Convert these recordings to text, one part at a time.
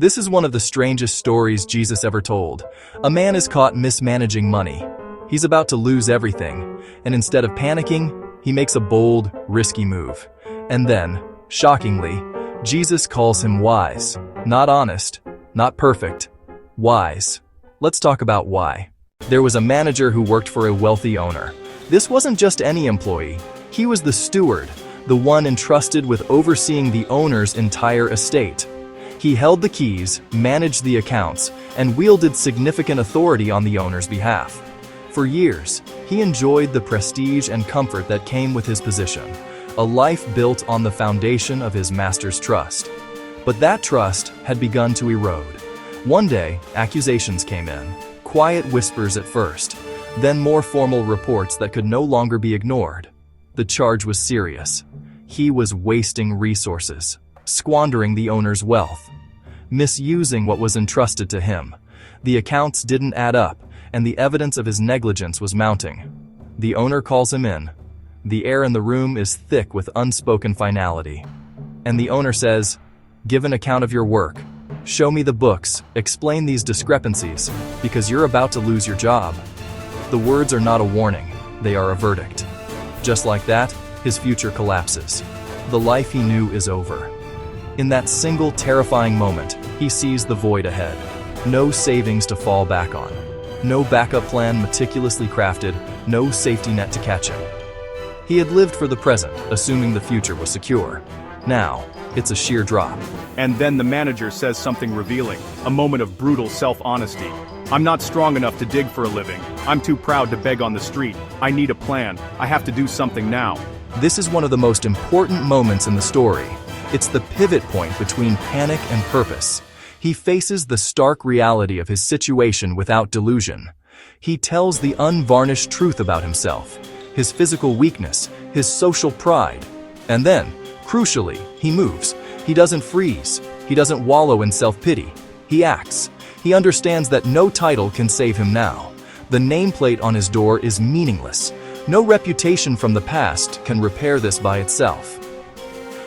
This is one of the strangest stories Jesus ever told. A man is caught mismanaging money. He's about to lose everything, and instead of panicking, he makes a bold, risky move. And then, shockingly, Jesus calls him wise. Not honest, not perfect, wise. Let's talk about why. There was a manager who worked for a wealthy owner. This wasn't just any employee. He was the steward, the one entrusted with overseeing the owner's entire estate. He held the keys, managed the accounts, and wielded significant authority on the owner's behalf. For years, he enjoyed the prestige and comfort that came with his position, a life built on the foundation of his master's trust. But that trust had begun to erode. One day, accusations came in, quiet whispers at first, then more formal reports that could no longer be ignored. The charge was serious. He was wasting resources, squandering the owner's wealth, misusing what was entrusted to him. The accounts didn't add up, and the evidence of his negligence was mounting. The owner calls him in. The air in the room is thick with unspoken finality. And the owner says, "Give an account of your work. Show me the books, explain these discrepancies, because you're about to lose your job." The words are not a warning, they are a verdict. Just like that, his future collapses. The life he knew is over. In that single terrifying moment, he sees the void ahead. No savings to fall back on. No backup plan meticulously crafted, no safety net to catch him. He had lived for the present, assuming the future was secure. Now, it's a sheer drop. And then the manager says something revealing, a moment of brutal self-honesty. "I'm not strong enough to dig for a living. I'm too proud to beg on the street. I need a plan. I have to do something now." This is one of the most important moments in the story. It's the pivot point between panic and purpose. He faces the stark reality of his situation without delusion. He tells the unvarnished truth about himself, his physical weakness, his social pride. And then, crucially, he moves. He doesn't freeze. He doesn't wallow in self-pity. He acts. He understands that no title can save him now. The nameplate on his door is meaningless. No reputation from the past can repair this by itself.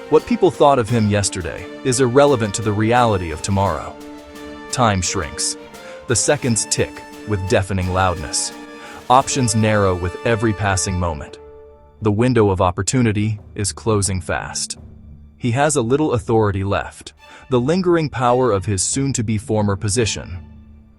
What people thought of him yesterday is irrelevant to the reality of tomorrow. Time shrinks. The seconds tick with deafening loudness. Options narrow with every passing moment. The window of opportunity is closing fast. He has a little authority left, the lingering power of his soon-to-be former position.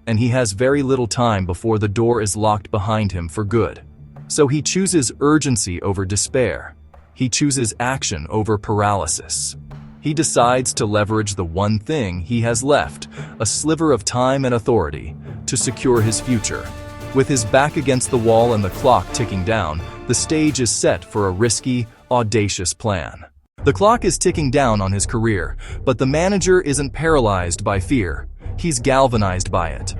And he has very little time before the door is locked behind him for good. So he chooses urgency over despair. He chooses action over paralysis. He decides to leverage the one thing he has left, a sliver of time and authority, to secure his future. With his back against the wall and the clock ticking down, the stage is set for a risky, audacious plan. The clock is ticking down on his career, but the manager isn't paralyzed by fear. He's galvanized by it.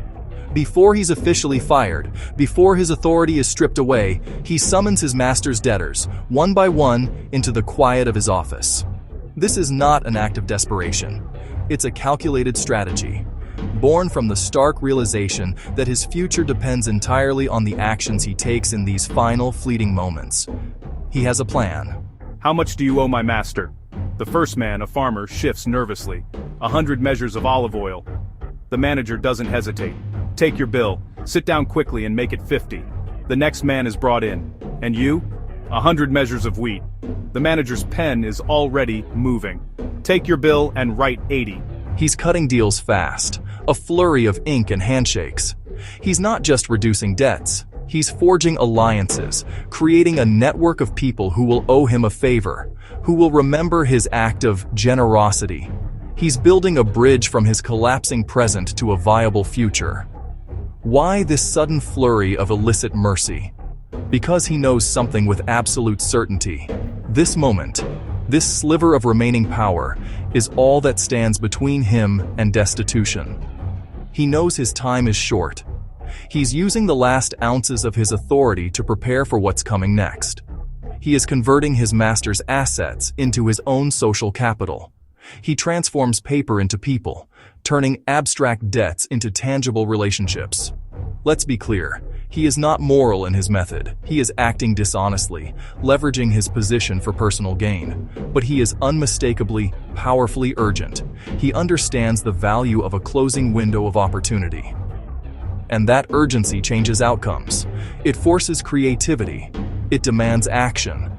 Before he's officially fired, before his authority is stripped away, he summons his master's debtors, one by one, into the quiet of his office. This is not an act of desperation. It's a calculated strategy, born from the stark realization that his future depends entirely on the actions he takes in these final, fleeting moments. He has a plan. "How much do you owe my master?" The first man, a farmer, shifts nervously. 100 measures of olive oil. The manager doesn't hesitate. "Take your bill, sit down quickly and make it 50. The next man is brought in. "And you?" 100 measures of wheat. The manager's pen is already moving. "Take your bill and write 80. He's cutting deals fast, a flurry of ink and handshakes. He's not just reducing debts. He's forging alliances, creating a network of people who will owe him a favor, who will remember his act of generosity. He's building a bridge from his collapsing present to a viable future. Why this sudden flurry of illicit mercy? Because he knows something with absolute certainty. This moment, this sliver of remaining power, is all that stands between him and destitution. He knows his time is short. He's using the last ounces of his authority to prepare for what's coming next. He is converting his master's assets into his own social capital. He transforms paper into people, turning abstract debts into tangible relationships. Let's be clear, He is not moral in his method. He is acting dishonestly, leveraging his position for personal gain. But he is unmistakably, powerfully urgent. He understands the value of a closing window of opportunity. And that urgency changes outcomes. It forces creativity. It demands action.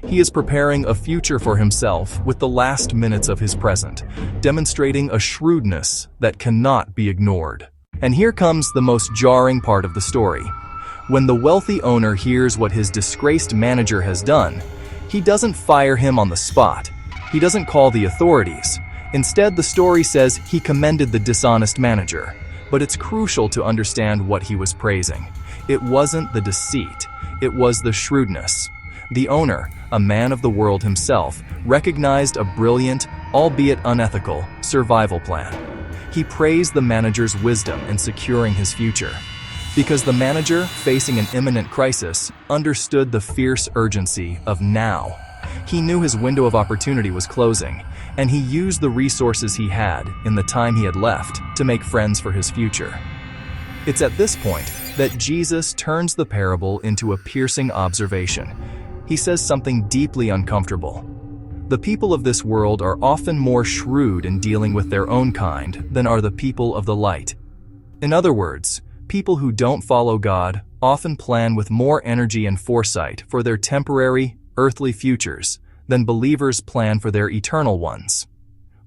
He is preparing a future for himself with the last minutes of his present, demonstrating a shrewdness that cannot be ignored. And here comes the most jarring part of the story. When the wealthy owner hears what his disgraced manager has done, he doesn't fire him on the spot. He doesn't call the authorities. Instead, the story says he commended the dishonest manager. But it's crucial to understand what he was praising. It wasn't the deceit, it was the shrewdness. The owner, a man of the world himself, recognized a brilliant, albeit unethical, survival plan. He praised the manager's wisdom in securing his future. Because the manager, facing an imminent crisis, understood the fierce urgency of now. He knew his window of opportunity was closing, and he used the resources he had in the time he had left to make friends for his future. It's at this point that Jesus turns the parable into a piercing observation. He says something deeply uncomfortable. The people of this world are often more shrewd in dealing with their own kind than are the people of the light. In other words, people who don't follow God often plan with more energy and foresight for their temporary, earthly futures than believers plan for their eternal ones.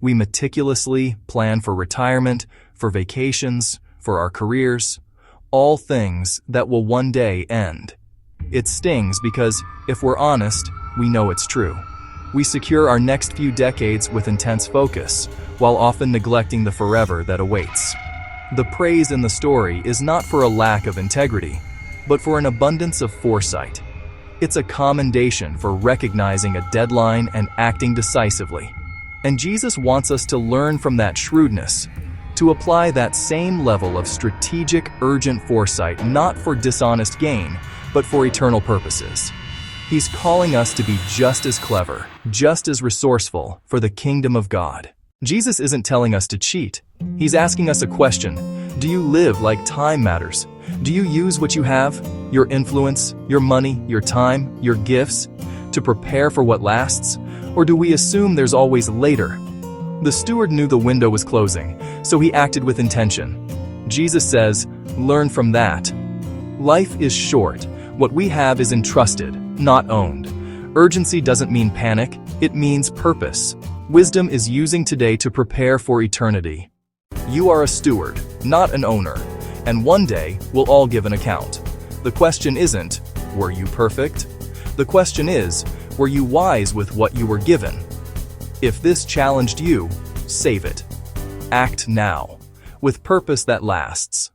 We meticulously plan for retirement, for vacations, for our careers, all things that will one day end. It stings because, if we're honest, we know it's true. We secure our next few decades with intense focus, while often neglecting the forever that awaits. The praise in the story is not for a lack of integrity, but for an abundance of foresight. It's a commendation for recognizing a deadline and acting decisively. And Jesus wants us to learn from that shrewdness, to apply that same level of strategic, urgent foresight not for dishonest gain, but for eternal purposes. He's calling us to be just as clever, just as resourceful for the kingdom of God. Jesus isn't telling us to cheat. He's asking us a question. Do you live like time matters? Do you use what you have, your influence, your money, your time, your gifts, to prepare for what lasts? Or do we assume there's always later? The steward knew the window was closing, so he acted with intention. Jesus says, learn from that. Life is short. What we have is entrusted, not owned. Urgency doesn't mean panic, it means purpose. Wisdom is using today to prepare for eternity. You are a steward, not an owner, and one day we'll all give an account. The question isn't, were you perfect? The question is, were you wise with what you were given? If this challenged you, save it. Act now, with purpose that lasts.